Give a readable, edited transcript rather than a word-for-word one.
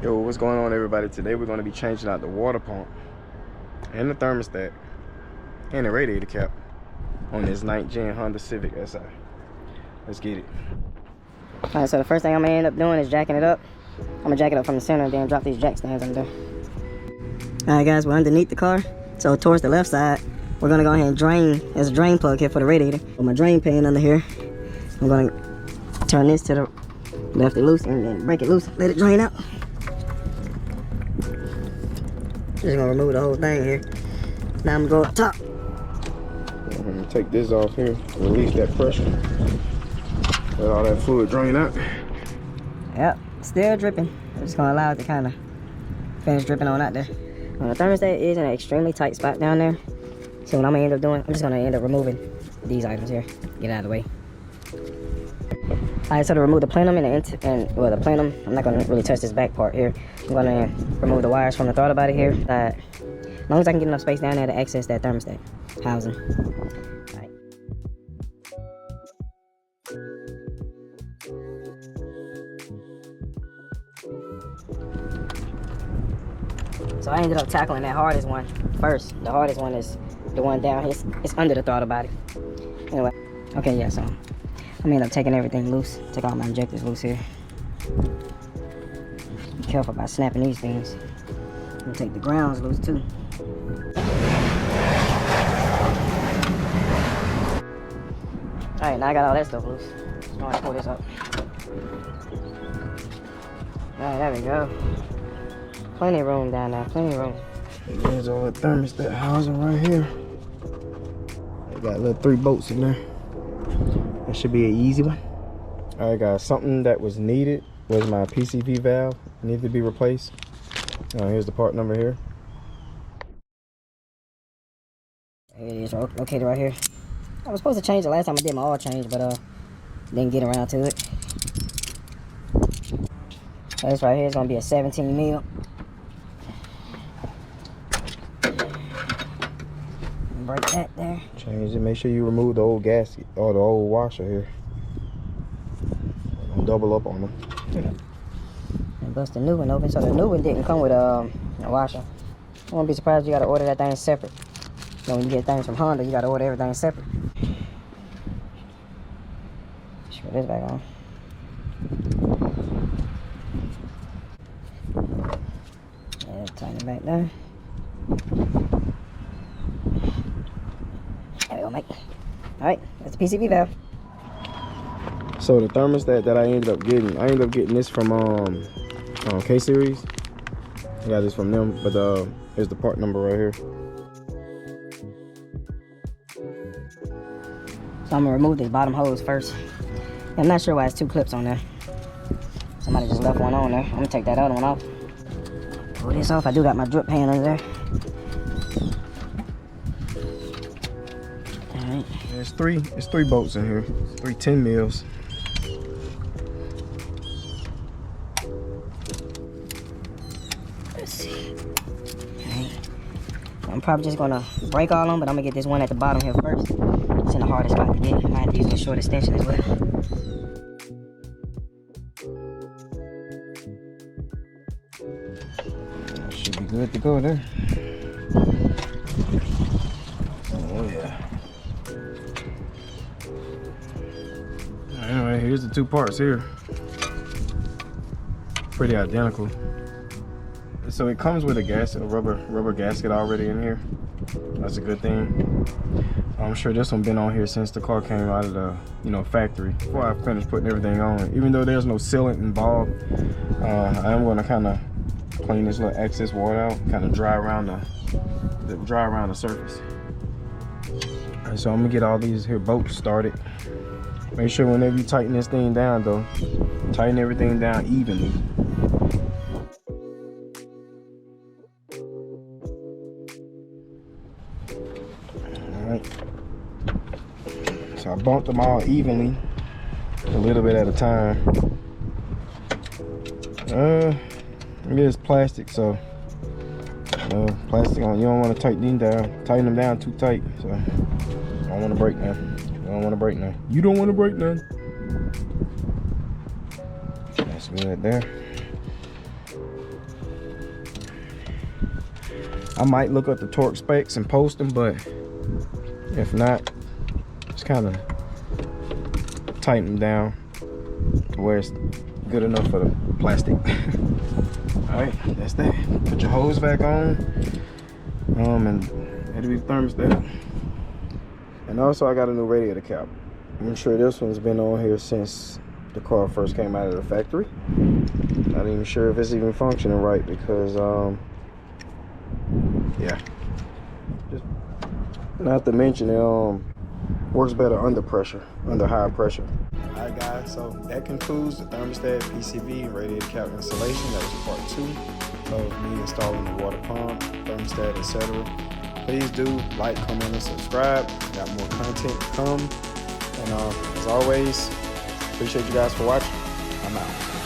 Yo, what's going on, everybody? Today we're going to be changing out the water pump and the thermostat and the radiator cap on this 9th gen Honda Civic SI. Let's get it. Alright, so the first thing I'm gonna end up doing is jacking it up. I'm gonna jack it up from the center and then drop these jack stands under there. Alright guys, we're underneath the car. So towards the left side, we're gonna go ahead and drain. There's a drain plug here for the radiator. Put my drain pan under here. I'm gonna turn this to the left it loose and then break it loose. Let it drain out. Just gonna remove the whole thing here. Now I'm gonna go up top. I'm gonna take this off here, release that pressure. Let all that fluid drain out. Yep, still dripping. I'm just gonna allow it to kind of finish dripping on out there. The thermostat is in an extremely tight spot down there. So what I'm gonna end up doing, I'm just gonna end up removing these items here. Get it out of the way. Alright, so to remove the plenum and the plenum, I'm not gonna really touch this back part here. I'm gonna remove the wires from the throttle body here. As long as I can get enough space down there to access that thermostat housing. Alright. So I ended up tackling that hardest one first. The hardest one is the one down here. It's under the throttle body. Anyway, okay, yeah, so I'm gonna end up taking everything loose. Take all my injectors loose here. Be careful about snapping these things. I'm gonna take the grounds loose too. Alright, now I got all that stuff loose. Just gonna pull this up. Alright, there we go. Plenty of room down there, plenty of room. There's all the thermostat housing right here. They got little 3 bolts in there. That should be an easy one. Alright guys, something that was needed was my PCV valve. It needed to be replaced. Here's the part number here. Here it is, located right here. I was supposed to change it last time I did my oil change, but didn't get around to it. So this right here is gonna be a 17 mil. Break that there. Change it. Make sure you remove the old gasket or the old washer here. Don't double up on them. And bust the new one open. So the new one didn't come with a washer. I won't be surprised if you gotta order that thing separate. So when you get things from Honda, you gotta order everything separate. Put this back on. Yeah, tighten it back down. There we go, Mike. Alright, that's the PCV valve. So the thermostat that I ended up getting this from K-Series. I got this from them, but here's the part number right here. So I'm gonna remove this bottom hose first. I'm not sure why it's 2 clips on there. Somebody just left one on there. I'm gonna take that other one off. Pull this off. I do got my drip pan under there. Alright. There's three bolts in here. 3 10 mils. Let's see. Alright. I'm probably just gonna break all of them, but I'm gonna get this one at the bottom here first. It's in the hardest spot to get. I might have to use a short extension as well. Should be good to go there. Oh yeah. Anyway, here's the 2 parts here. Pretty identical. So it comes with a rubber gasket already in here. That's a good thing. I'm sure this one been on here since the car came out of the factory. Before I finished putting everything on, even though there's no sealant involved, I am going to kind of clean this little excess water out, kind of dry around the surface. Alright, so I'm gonna get all these here bolts started. Make sure whenever you tighten this thing down though, tighten everything down evenly. Alright. So I bumped them all evenly, a little bit at a time. It is plastic, so plastic on. You don't want to tighten them down too tight. So I don't want to break now. You don't want to break now. You don't want to break now. That's good there. I might look up the torque specs and post them, but if not, just kind of tighten them down to where it's good enough for the plastic. All right, that's that. Put your hose back on, and it'll be the thermostat. And also, I got a new radiator cap. I'm sure this one's been on here since the car first came out of the factory. Not even sure if it's even functioning right because, yeah. Just not to mention, it works better under pressure, under high pressure. All right, guys. So that concludes the thermostat, PCV, and radiator cap installation. That was part 2 of me installing the water pump, thermostat, etc. Please do like, comment, and subscribe. Got more content to come. And as always, appreciate you guys for watching. I'm out.